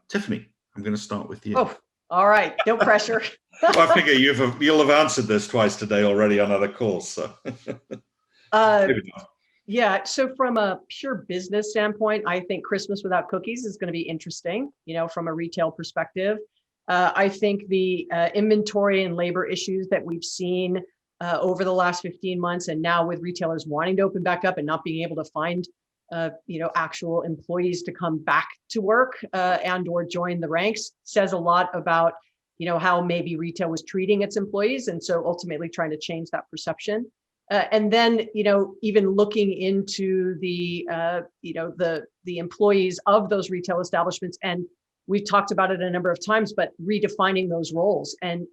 Tiffany, I'm going to start with you. Oh, all right. No pressure. Well, I figure you'll have answered this twice today already on other calls. So. Maybe not. Yeah. So from a pure business standpoint, I think Christmas without cookies is going to be interesting, from a retail perspective. I think the inventory and labor issues that we've seen over the last 15 months, and now with retailers wanting to open back up and not being able to find, actual employees to come back to work and or join the ranks, says a lot about, how maybe retail was treating its employees. And so ultimately trying to change that perception. And then, even looking into the, the employees of those retail establishments, and we've talked about it a number of times, but redefining those roles and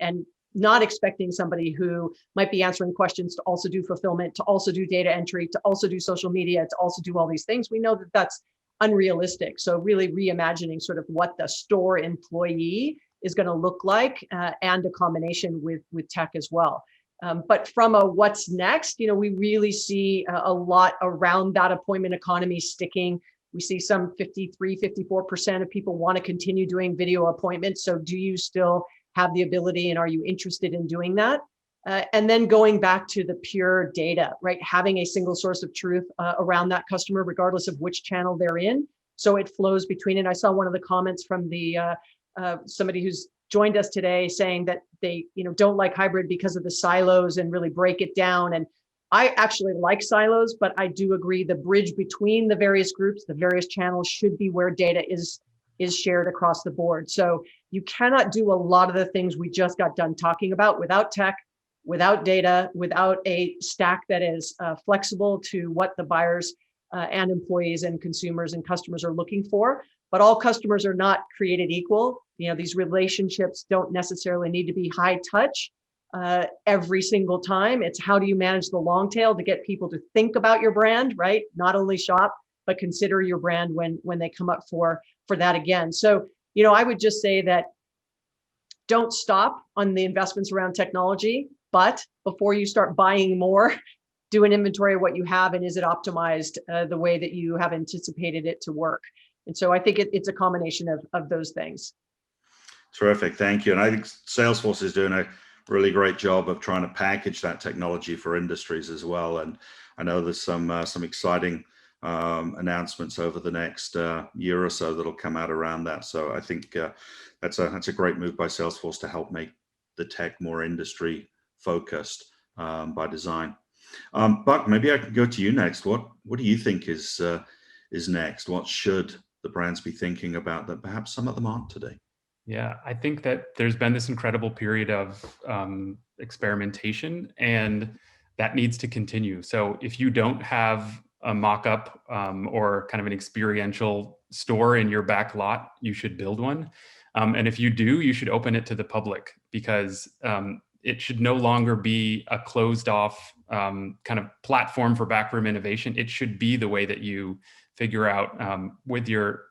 not expecting somebody who might be answering questions to also do fulfillment, to also do data entry, to also do social media, to also do all these things. We know that that's unrealistic. So really reimagining sort of what the store employee is going to look like, and a combination with tech as well. But from a what's next, we really see a lot around that appointment economy sticking. We see some 54% of people want to continue doing video appointments. So do you still have the ability, and are you interested in doing that? And then going back to the pure data, right? Having a single source of truth around that customer, regardless of which channel they're in. So it flows between it. I saw one of the comments from the somebody who's joined us today saying that they don't like hybrid because of the silos and really break it down. And I actually like silos, but I do agree the bridge between the various groups, the various channels, should be where data is shared across the board. So you cannot do a lot of the things we just got done talking about without tech, without data, without a stack that is flexible to what the buyers and employees and consumers and customers are looking for. But all customers are not created equal. These relationships don't necessarily need to be high touch every single time. It's how do you manage the long tail to get people to think about your brand, right? Not only shop, but consider your brand when they come up for that again. So, I would just say that don't stop on the investments around technology, but before you start buying more, do an inventory of what you have, and is it optimized the way that you have anticipated it to work? And so I think it's a combination of those things. Terrific, thank you. And I think Salesforce is doing a really great job of trying to package that technology for industries as well. And I know there's some exciting announcements over the next year or so that'll come out around that. So I think that's a great move by Salesforce to help make the tech more industry focused by design. Buck, maybe I can go to you next. What do you think is next? What should the brands be thinking about that perhaps some of them aren't today? Yeah, I think that there's been this incredible period of experimentation, and that needs to continue. So if you don't have a mock-up or kind of an experiential store in your back lot, you should build one. And if you do, you should open it to the public, because it should no longer be a closed off kind of platform for backroom innovation. It should be the way that you figure out with your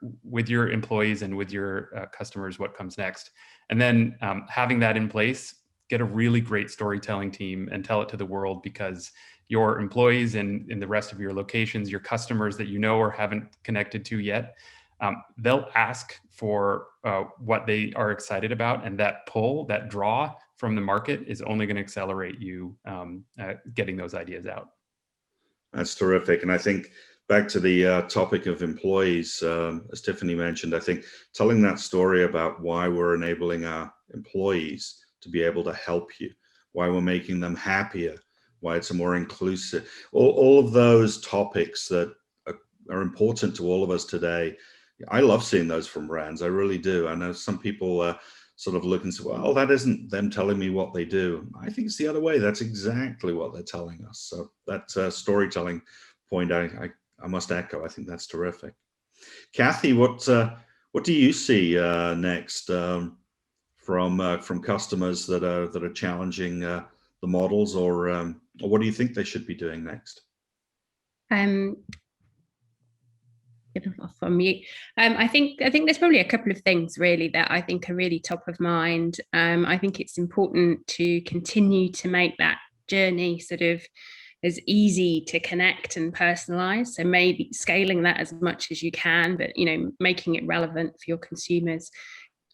employees and with your customers what comes next. And then having that in place, get a really great storytelling team and tell it to the world, because your employees and in the rest of your locations, your customers that or haven't connected to yet, they'll ask for what they are excited about, and that pull, that draw from the market is only going to accelerate you getting those ideas out. That's terrific. And I think back to the topic of employees, as Tiffany mentioned, I think telling that story about why we're enabling our employees to be able to help you, why we're making them happier, why it's a more inclusive, all of those topics that are important to all of us today. I love seeing those from brands. I really do. I know some people sort of look and say, well, that isn't them telling me what they do. I think it's the other way. That's exactly what they're telling us. So that storytelling point, I must echo. I think that's terrific. Kathy, what do you see next from customers that are challenging the models, or what do you think they should be doing next? Off on mute. I think there's probably a couple of things really that I think are really top of mind. I think it's important to continue to make that journey sort of as easy to connect and personalize. So maybe scaling that as much as you can, but making it relevant for your consumers.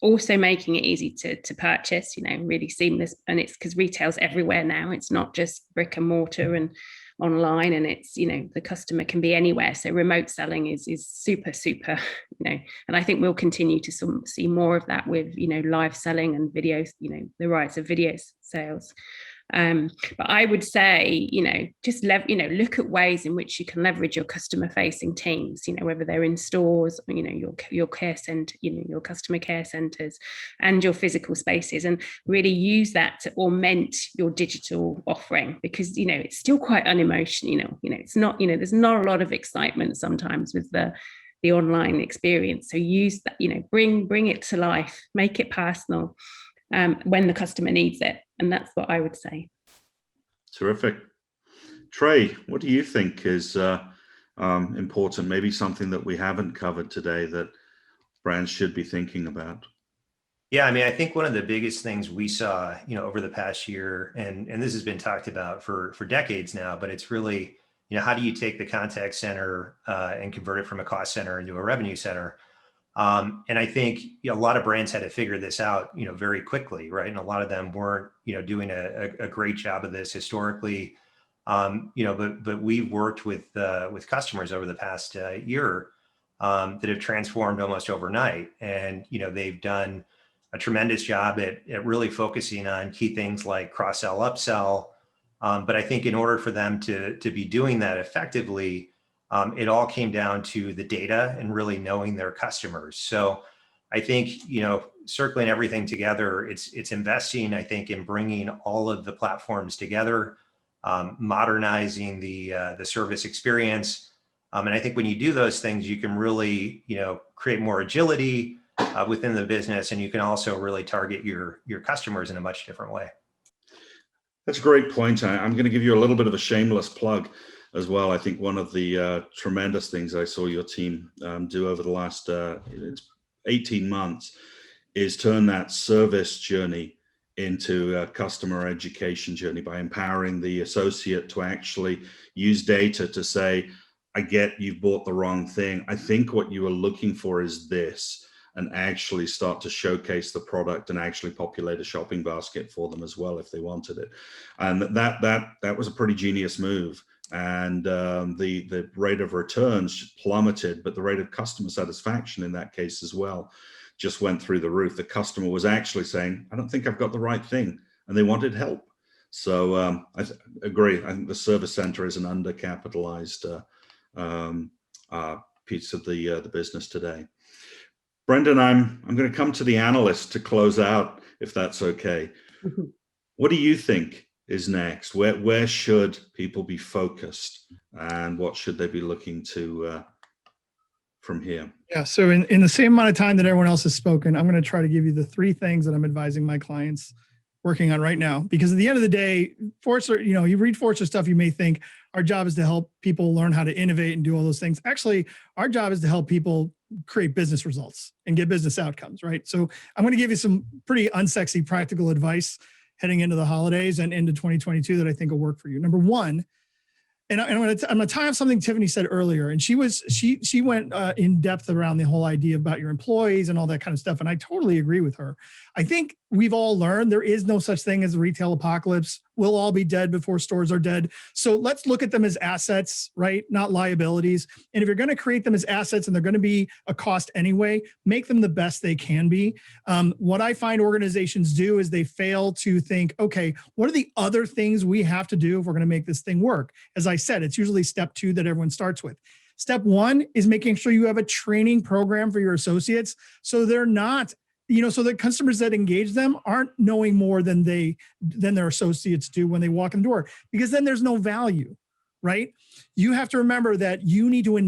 Also making it easy to purchase, really seamless. And it's because retail's everywhere now. It's not just brick and mortar and online, and it's the customer can be anywhere. So remote selling is super, and I think we'll continue to see more of that with live selling and videos, the rise of video sales. But I would say, just look at ways in which you can leverage your customer facing teams, whether they're in stores, or, your care center, your customer care centers and your physical spaces, and really use that to augment your digital offering, because, it's still quite unemotional, it's not, there's not a lot of excitement sometimes with the online experience. So use that, bring it to life, make it personal when the customer needs it. And that's what I would say. Terrific. Trey, what do you think is important? Maybe something that we haven't covered today that brands should be thinking about? Yeah, I mean, I think one of the biggest things we saw, over the past year, and this has been talked about for decades now, but it's really, how do you take the contact center and convert it from a cost center into a revenue center? And I think a lot of brands had to figure this out, very quickly, right? And a lot of them weren't, doing a great job of this historically, but we've worked with customers over the past year that have transformed almost overnight, and they've done a tremendous job at really focusing on key things like cross-sell, upsell. But I think in order for them to be doing that effectively, it all came down to the data and really knowing their customers. So I think, circling everything together, it's investing, I think, in bringing all of the platforms together, modernizing the service experience. And I think when you do those things, you can really, create more agility within the business, and you can also really target your customers in a much different way. That's a great point. I'm going to give you a little bit of a shameless plug as well. I think one of the tremendous things I saw your team do over the last 18 months is turn that service journey into a customer education journey by empowering the associate to actually use data to say, I get you've bought the wrong thing. I think what you are looking for is this, and actually start to showcase the product and actually populate a shopping basket for them as well if they wanted it. And that was a pretty genius move. And the rate of returns plummeted, but the rate of customer satisfaction in that case as well just went through the roof. The customer was actually saying, I don't think I've got the right thing, and they wanted help. So I agree. I think the service center is an undercapitalized piece of the business today. Brendan, I'm going to come to the analyst to close out, if that's okay. What do you think is next? Where should people be focused, and what should they be looking to from here? Yeah, so in the same amount of time that everyone else has spoken, I'm going to try to give you the 3 things that I'm advising my clients working on right now. Because at the end of the day, Forrester, you read Forrester stuff, you may think our job is to help people learn how to innovate and do all those things. Actually, our job is to help people create business results and get business outcomes, right? So I'm going to give you some pretty unsexy practical advice heading into the holidays and into 2022 that I think will work for you. Number 1, and I'm going to tie up something Tiffany said earlier, and she went in depth around the whole idea about your employees and all that kind of stuff, and I totally agree with her. I think we've all learned there is no such thing as a retail apocalypse. we'll all be dead before stores are dead. So let's look at them as assets, right? Not liabilities. And if you're going to create them as assets and they're going to be a cost anyway, make them the best they can be. What I find organizations do is they fail to think, okay, what are the other things we have to do if we're going to make this thing work? As I said, it's usually step 2 that everyone starts with. Step 1 is making sure you have a training program for your associates so they're not, so the customers that engage them aren't knowing more than their associates do when they walk in the door, because then there's no value, right? You have to remember that you need to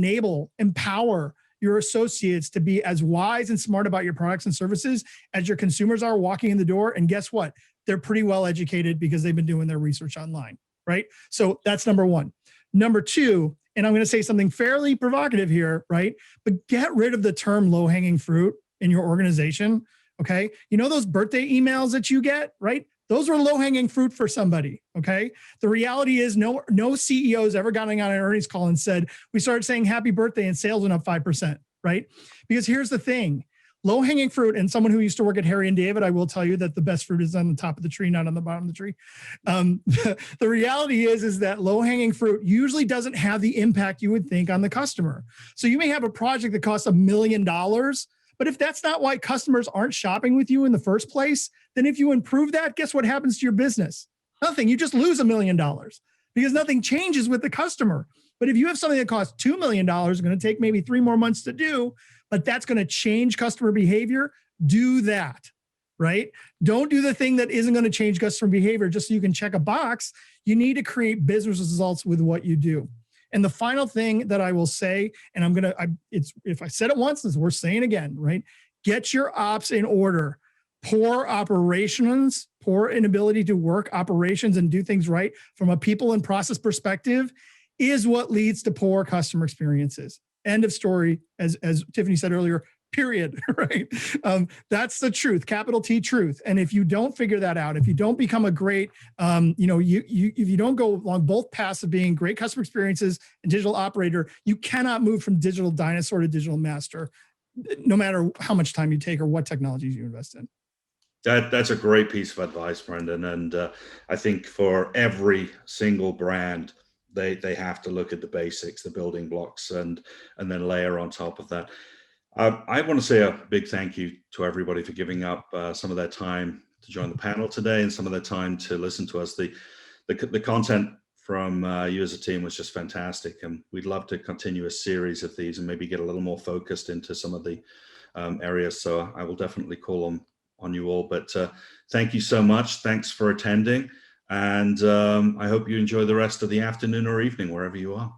empower your associates to be as wise and smart about your products and services as your consumers are walking in the door. And guess what? They're pretty well educated because they've been doing their research online, right? So that's number 1. Number 2, and I'm going to say something fairly provocative here, right? But get rid of the term low-hanging fruit in your organization, okay? Those birthday emails that you get, right? Those were low-hanging fruit for somebody, okay? The reality is no CEO's ever gotten on an earnings call and said, we started saying happy birthday and sales went up 5%, right? Because here's the thing, low-hanging fruit, and someone who used to work at Harry and David, I will tell you that the best fruit is on the top of the tree, not on the bottom of the tree. The reality is that low-hanging fruit usually doesn't have the impact you would think on the customer. So you may have a project that costs $1 million, but if that's not why customers aren't shopping with you in the first place, then if you improve that, guess what happens to your business? Nothing. You just lose $1 million because nothing changes with the customer. But if you have something that costs $2 million, going to take maybe 3 more months to do, but that's going to change customer behavior, do that, right? Don't do the thing that isn't going to change customer behavior just so you can check a box. You need to create business results with what you do. And the final thing that I will say, and if I said it once, it's worth saying again, right? Get your ops in order. Poor operations, poor inability to work operations and do things right from a people and process perspective is what leads to poor customer experiences. End of story, as Tiffany said earlier, period, right? That's the truth, capital T truth. And if you don't figure that out, if you don't become a great, if you don't go along both paths of being great customer experiences and digital operator, you cannot move from digital dinosaur to digital master, no matter how much time you take or what technologies you invest in. That's a great piece of advice, Brendan. And I think for every single brand, they have to look at the basics, the building blocks, and then layer on top of that. I want to say a big thank you to everybody for giving up some of their time to join the panel today and some of their time to listen to us. The content from you as a team was just fantastic, and we'd love to continue a series of these and maybe get a little more focused into some of the areas. So I will definitely call on you all. But thank you so much. Thanks for attending. And I hope you enjoy the rest of the afternoon or evening, wherever you are.